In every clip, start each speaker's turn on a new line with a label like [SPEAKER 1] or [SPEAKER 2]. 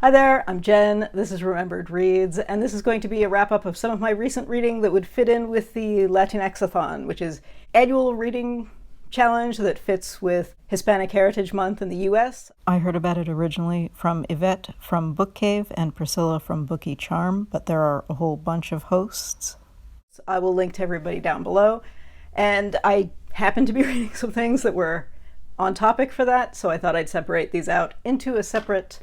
[SPEAKER 1] Hi there, I'm Jen, this is Remembered Reads, and this is going to be a wrap-up of some of my recent reading that would fit in with the Latinx-a-thon, which is annual reading challenge that fits with Hispanic Heritage Month in the US. I heard about it originally from Yvette from Book Cave and Priscilla from Bookie Charm, but there are a whole bunch of hosts. I will link to everybody down below, and I happened to be reading some things that were on topic for that, so I thought I'd separate these out into a separate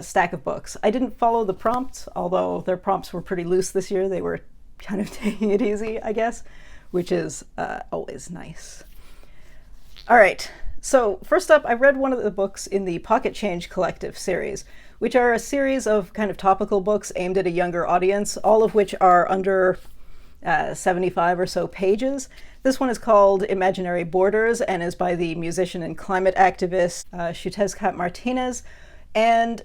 [SPEAKER 1] stack of books. I didn't follow the prompts, although their prompts were pretty loose this year. They were kind of taking it easy, I guess, which is always nice. All right, so first up, I read one of the books in the Pocket Change Collective series, which are a series of kind of topical books aimed at a younger audience, all of which are under 75 or so pages. This one is called Imaginary Borders and is by the musician and climate activist Xiuhtezcatl Martinez. And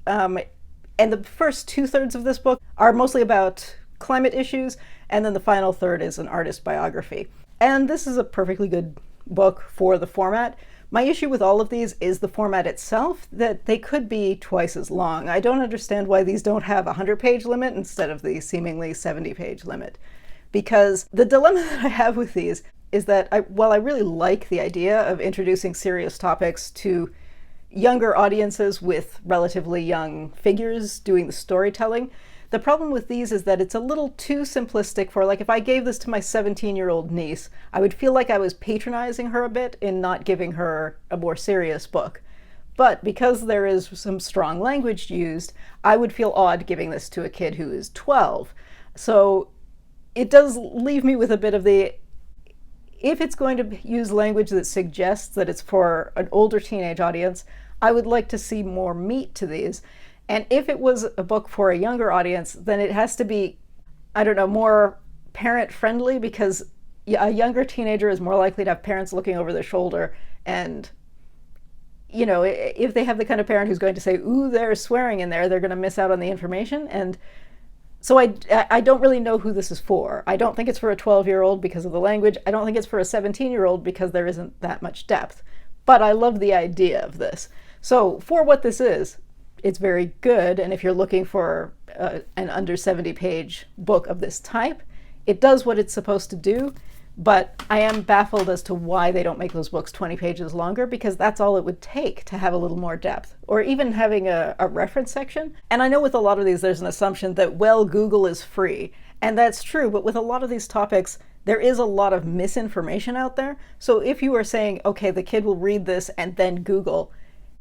[SPEAKER 1] the first 2/3 of this book are mostly about climate issues, and then the final third is an artist biography. And this is a perfectly good book for the format. My issue with all of these is the format itself, that they could be twice as long. I don't understand why these don't have a 100-page limit instead of the seemingly 70-page limit. Because the dilemma that I have with these is that while I really like the idea of introducing serious topics to younger audiences with relatively young figures doing the storytelling, the problem with these is that it's a little too simplistic for, like, if I gave this to my 17-year-old niece, I would feel like I was patronizing her a bit in not giving her a more serious book. But because there is some strong language used, I would feel odd giving this to a kid who is 12. So it does leave me with a bit of the, if it's going to use language that suggests that it's for an older teenage audience, I would like to see more meat to these. And if it was a book for a younger audience, then it has to be, I don't know, more parent-friendly, because a younger teenager is more likely to have parents looking over their shoulder. And, you know, if they have the kind of parent who's going to say, ooh, there's swearing in there, they're going to miss out on the information. And so I don't really know who this is for. I don't think it's for a 12-year-old because of the language. I don't think it's for a 17-year-old because there isn't that much depth. But I love the idea of this. So for what this is, it's very good. And if you're looking for an under 70-page book of this type, it does what it's supposed to do. But I am baffled as to why they don't make those books 20 pages longer, because that's all it would take to have a little more depth, or even having a reference section. And I know with a lot of these, there's an assumption that, well, Google is free. And that's true, but with a lot of these topics, there is a lot of misinformation out there. So if you are saying, okay, the kid will read this and then Google,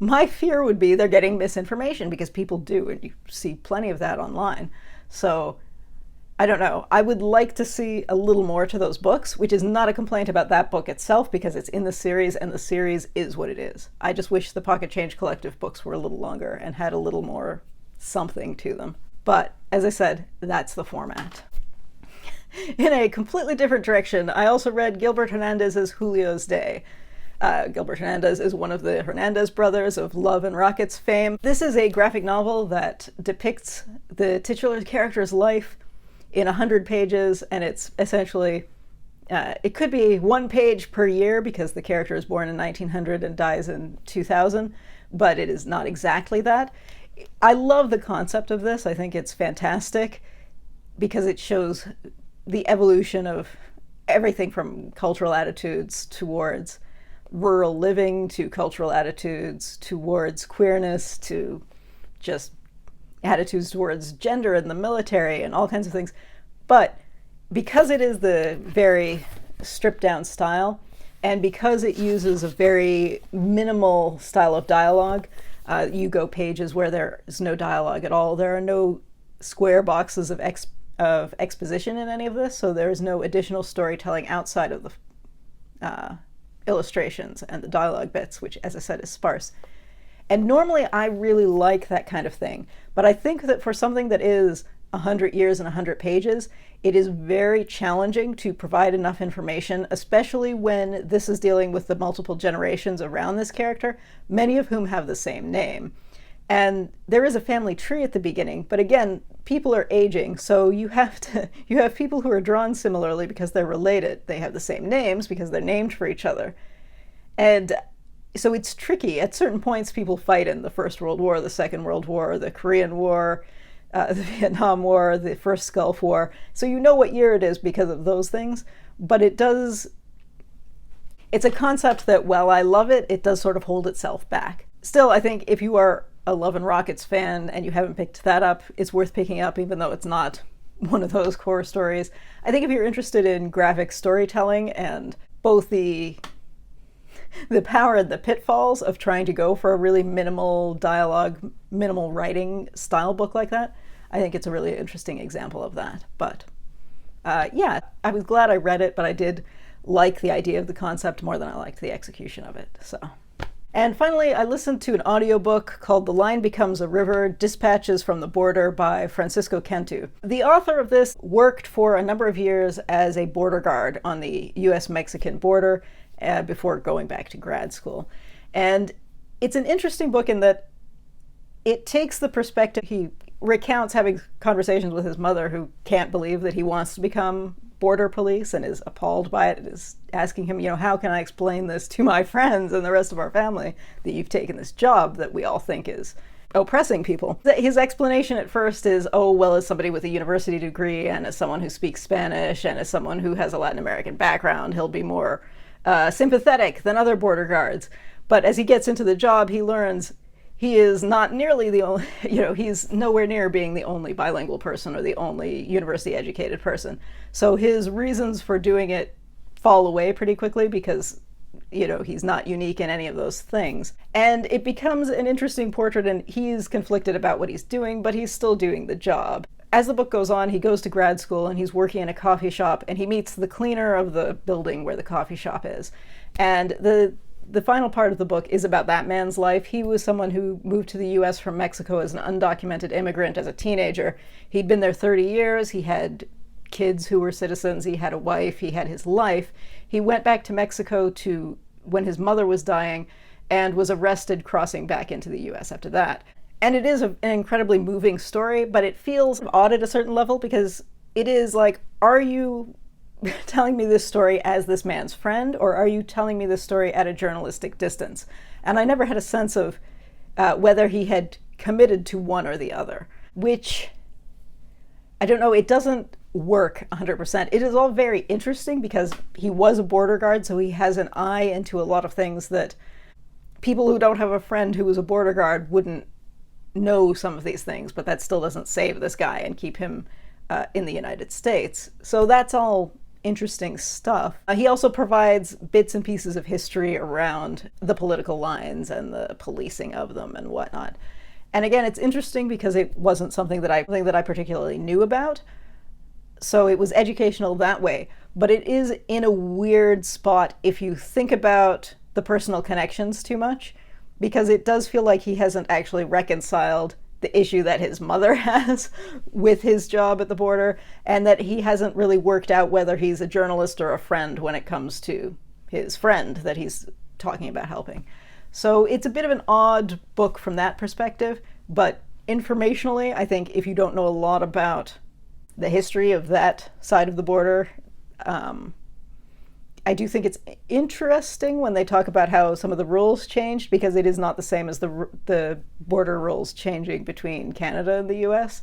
[SPEAKER 1] my fear would be they're getting misinformation, because people do, and you see plenty of that online. So I don't know. I would like to see a little more to those books, which is not a complaint about that book itself, because it's in the series and the series is what it is. I just wish the Pocket Change Collective books were a little longer and had a little more something to them. But as I said, that's the format. In a completely different direction, I also read Gilbert Hernández's Julio's Day. Gilbert Hernández is one of the Hernández brothers of Love and Rockets fame. This is a graphic novel that depicts the titular character's life in 100 pages, and it's essentially, it could be 1 page per year because the character is born in 1900 and dies in 2000, but it is not exactly that. I love the concept of this. I think it's fantastic because it shows the evolution of everything from cultural attitudes towards rural living, to cultural attitudes towards queerness, to just attitudes towards gender and the military and all kinds of things. But because it is the very stripped down style, and because it uses a very minimal style of dialogue, you go pages where there is no dialogue at all. There are no square boxes of exposition in any of this, so there is no additional storytelling outside of the illustrations and the dialogue bits, which, as I said, is sparse. And normally I really like that kind of thing, but I think that for something that is 100 years and 100 pages, it is very challenging to provide enough information, especially when this is dealing with the multiple generations around this character, many of whom have the same name. And there is a family tree at the beginning, but again, people are aging, so you have people who are drawn similarly because they're related. They have the same names because they're named for each other. And So it's tricky. At certain points, people fight in the First World War, the Second World War, the Korean War, the Vietnam War, the First Gulf War. So you know what year it is because of those things. But it's a concept that, while I love it, it does sort of hold itself back. Still, I think if you are a Love and Rockets fan and you haven't picked that up, it's worth picking up, even though it's not one of those core stories. I think if you're interested in graphic storytelling and both the power and the pitfalls of trying to go for a really minimal dialogue, minimal writing style book like that, I think it's a really interesting example of that. But yeah, I was glad I read it, but I did like the idea of the concept more than I liked the execution of it. So. And finally, I listened to an audiobook called The Line Becomes a River, Dispatches from the Border by Francisco Cantú. The author of this worked for a number of years as a border guard on the US-Mexican border before going back to grad school. And it's an interesting book in that it takes the perspective. He recounts having conversations with his mother, who can't believe that he wants to become border police and is appalled by it, and is asking him, how can I explain this to my friends and the rest of our family that you've taken this job that we all think is oppressing people? His explanation at first is, oh, well, as somebody with a university degree and as someone who speaks Spanish and as someone who has a Latin American background, he'll be more sympathetic than other border guards. But as he gets into the job, he learns he is not nearly the only, he's nowhere near being the only bilingual person or the only university educated person. So his reasons for doing it fall away pretty quickly because, he's not unique in any of those things. And it becomes an interesting portrait, and he's conflicted about what he's doing, but he's still doing the job. As the book goes on, he goes to grad school and he's working in a coffee shop, and he meets the cleaner of the building where the coffee shop is. And the final part of the book is about that man's life. He was someone who moved to the US from Mexico as an undocumented immigrant as a teenager. He'd been there 30 years. He had kids who were citizens. He had a wife. He had his life. He went back to Mexico when his mother was dying and was arrested crossing back into the US after that. And it is an incredibly moving story, but it feels odd at a certain level because it is like, are you telling me this story as this man's friend, or are you telling me this story at a journalistic distance? And I never had a sense of whether he had committed to one or the other, which, I don't know, it doesn't work 100%. It is all very interesting because he was a border guard, so he has an eye into a lot of things that people who don't have a friend who was a border guard wouldn't know some of these things, but that still doesn't save this guy and keep him in the United States. So that's all interesting stuff. He also provides bits and pieces of history around the political lines and the policing of them and whatnot. And again, it's interesting because it wasn't something that I particularly knew about. So it was educational that way. But it is in a weird spot if you think about the personal connections too much, because it does feel like he hasn't actually reconciled the issue that his mother has with his job at the border, and that he hasn't really worked out whether he's a journalist or a friend when it comes to his friend that he's talking about helping. So it's a bit of an odd book from that perspective, but informationally, I think if you don't know a lot about the history of that side of the border, I do think it's interesting when they talk about how some of the rules changed, because it is not the same as the border rules changing between Canada and the US.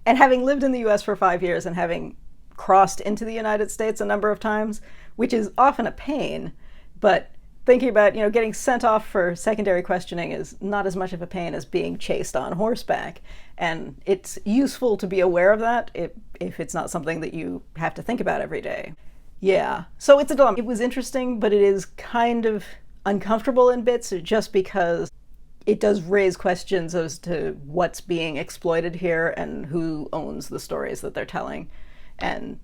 [SPEAKER 1] And having lived in the US for 5 years and having crossed into the United States a number of times, which is often a pain, but thinking about, getting sent off for secondary questioning is not as much of a pain as being chased on horseback. And it's useful to be aware of that if it's not something that you have to think about every day. Yeah, so it's a dilemma. It was interesting, but it is kind of uncomfortable in bits just because it does raise questions as to what's being exploited here and who owns the stories that they're telling. And,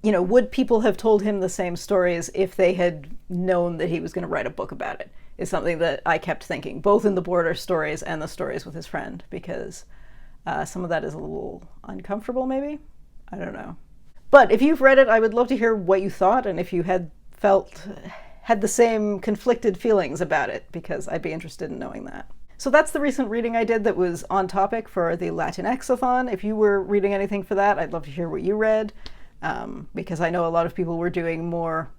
[SPEAKER 1] would people have told him the same stories if they had known that he was going to write a book about it, is something that I kept thinking, both in the border stories and the stories with his friend, because some of that is a little uncomfortable, maybe? I don't know. But if you've read it, I would love to hear what you thought, and if you had the same conflicted feelings about it, because I'd be interested in knowing that. So that's the recent reading I did that was on topic for the Latinx-a-thon. If you were reading anything for that, I'd love to hear what you read, because I know a lot of people were doing more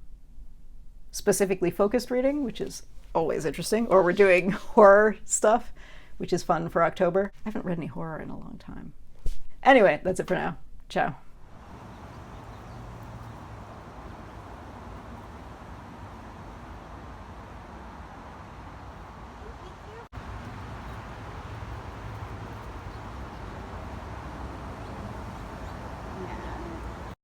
[SPEAKER 1] specifically focused reading, which is always interesting. Or we're doing horror stuff, which is fun for October. I haven't read any horror in a long time. Anyway, that's it for now. Ciao.